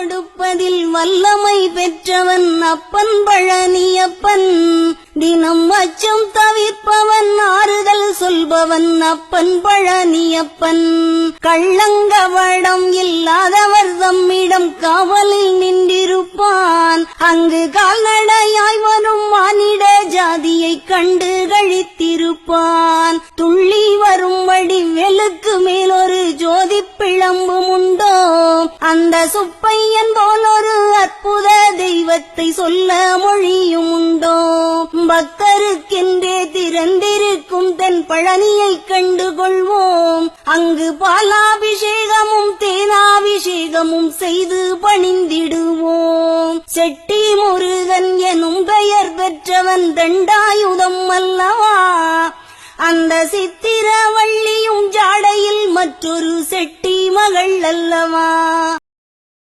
கொடுப்பதில் வல்லமை பெற்றவன் அப்பன் பழனியப்பன். தினம் அச்சம் தவிர்ப்பவன் ஆறுதல் சொல்பவன் அப்பன் பழனியப்பன். கள்ளங்கவடம் இல்லாதவர் தம்மிடம் காவலில் நின்றிருப்பான். அங்கு கால்நடையாய் வரும் மானிட ஜாதியை கண்டு கழித்திருப்பான். துள்ளி வரும்படி வெளுக்கு மேலொரு ஜோதி பிழம்பும் உண்டோ, அந்த சுப்பையன் போல் ஒரு அற்புத தெய்வத்தை சொல்ல மொழியும் உண்டோ. பக்தருக்கென்றே திறந்திருக்கும் தென் பழனியை கண்டு கொள்வோம். அங்கு பாலாபிஷேகமும் தேனாபிஷேகமும் செய்து பணிந்திடுவோம். செட்டி முருகன் எனும் பெயர் பெற்றவன் தண்டாயுதம் அல்லவா. அந்த சித்திரவள்ளியும் ஜாடையில் மற்றொரு செட்டி மகள் அல்லவா.